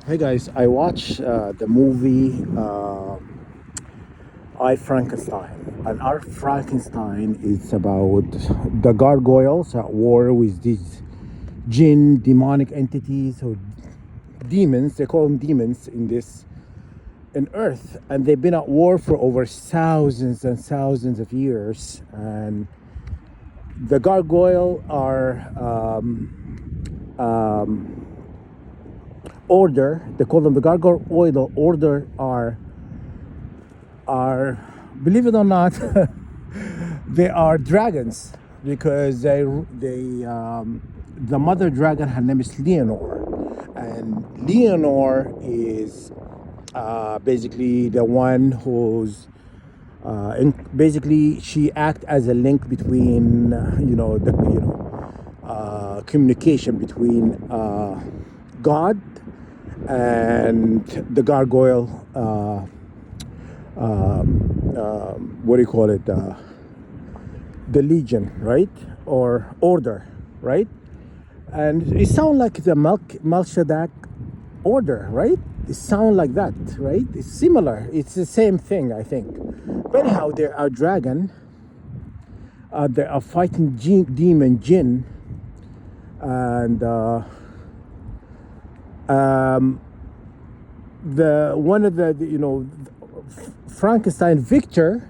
Hey guys, I watched the movie I Frankenstein. And I Frankenstein is about the gargoyles at war with these jinn demonic entities or demons. They call them demons in Earth, and they've been at war for over thousands and thousands of years. And the gargoyle are order. They call them the gargoyle order are, believe it or not, they are dragons because the mother dragon, her name is Leonore, and Leonore is basically the one who's basically she act as a link between communication between God and the gargoyle. What do you call it? The legion, right? Or order, right? And it sounds like the Melchizedek order, right? It sounds like that, right? It's similar. It's the same thing, I think. But anyhow, there are dragon. They are fighting demon Jinn, and the one of the Frankenstein Victor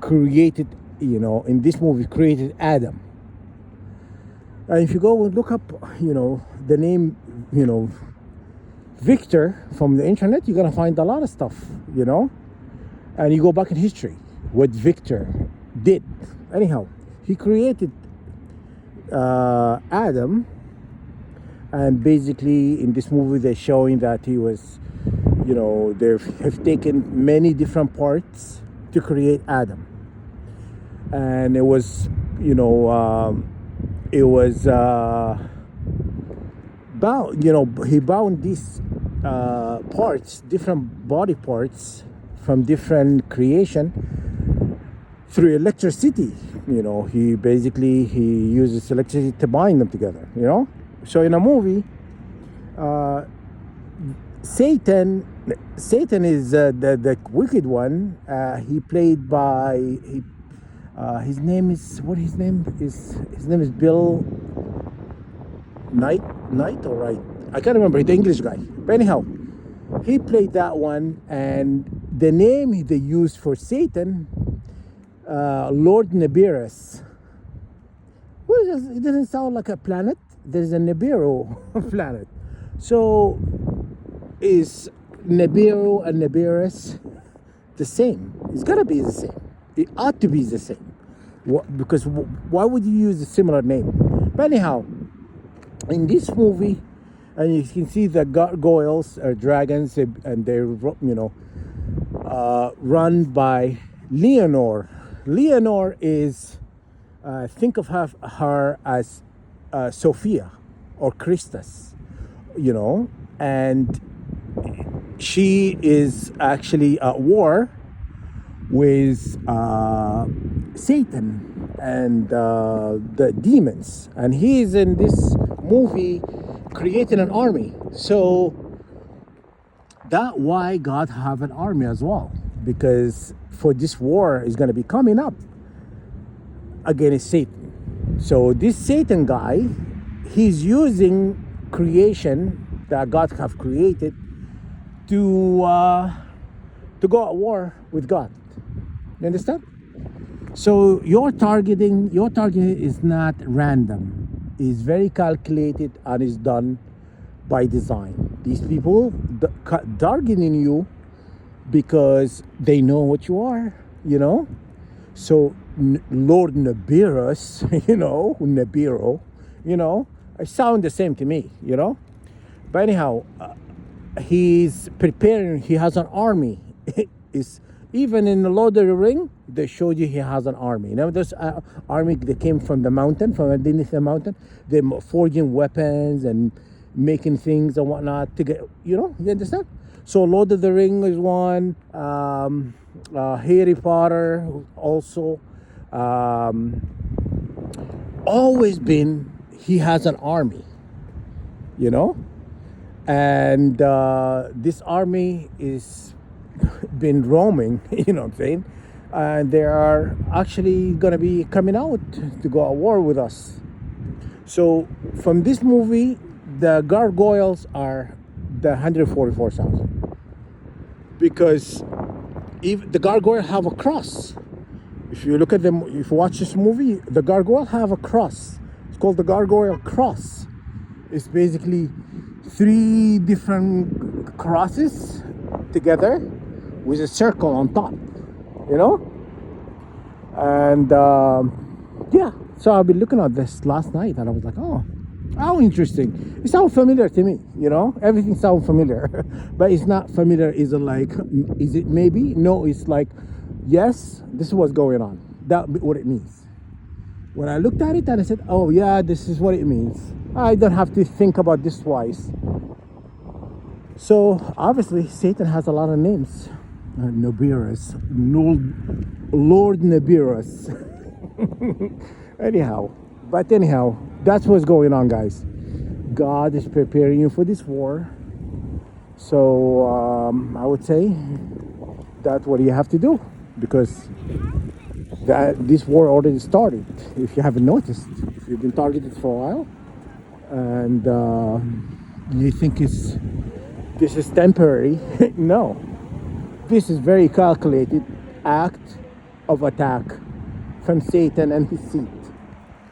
created, in this movie created Adam. And if you go and look up, the name, Victor from the internet, you're gonna find a lot of stuff, and you go back in history, what Victor did. Anyhow, he created Adam, and basically in this movie they're showing that he was, they have taken many different parts to create Adam, and it was, bound, he bound these parts, different body parts from different creation through electricity. He uses electricity to bind them together. So in a movie, Satan is the wicked one. He played by his name is what? His name is Bill Knight or right? I can't remember, the English guy. But anyhow, he played that one, and the name they used for Satan, Lord Nibiru. It doesn't sound like a planet. There's a Nibiru planet. So is Nibiru and Nibiru the same? It's gotta be the same. It ought to be the same. Because why would you use a similar name? But anyhow, in this movie, and you can see the gargoyles are dragons, and they're run by Leonore. Leonore is think of her as Sophia or Christus, and she is actually at war with Satan and the demons, and he is in this movie creating an army. So that why God have an army as well, because for this war is going to be coming up against Satan. So this Satan guy, he's using creation that God have created to go at war with God. You understand? So your targeting is not random. It's very calculated and is done by design. These people targeting you because they know what you are, So Lord Nibiru, Nibiru, it sounds the same to me, But anyhow, he's preparing. He has an army. Is even in the Lord of the Ring, they showed you he has an army. This army that came from the mountain, from underneath the mountain. They're forging weapons and making things and whatnot to get, you understand? So Lord of the Ring is one. Harry Potter also. Always been, he has an army, and this army is been roaming. You know what I'm saying? And they are actually gonna be coming out to go at war with us. So from this movie, the gargoyles are the 144,000, because if the gargoyle have a cross. If you look at them, if you watch this movie, the gargoyle have a cross. It's called the gargoyle cross. It's basically three different crosses together with a circle on top, you know? And yeah, so I've been looking at this last night and I was like, oh, how interesting. It sounds familiar to me, you know? Everything sounds familiar. But it's not familiar. Is it like, is it maybe? No, it's like, yes, this is what's going on. That's what it means. When I looked at it and I said, oh yeah, this is what it means. I don't have to think about this twice. So obviously Satan has a lot of names. Nibiru's, Lord Nibiru's. Anyhow, that's what's going on, guys. God is preparing you for this war. So I would say that's what you have to do, because this war already started. If you haven't noticed, if you've been targeted for a while, and you think this is temporary, no. This is very calculated act of attack from Satan and his seed.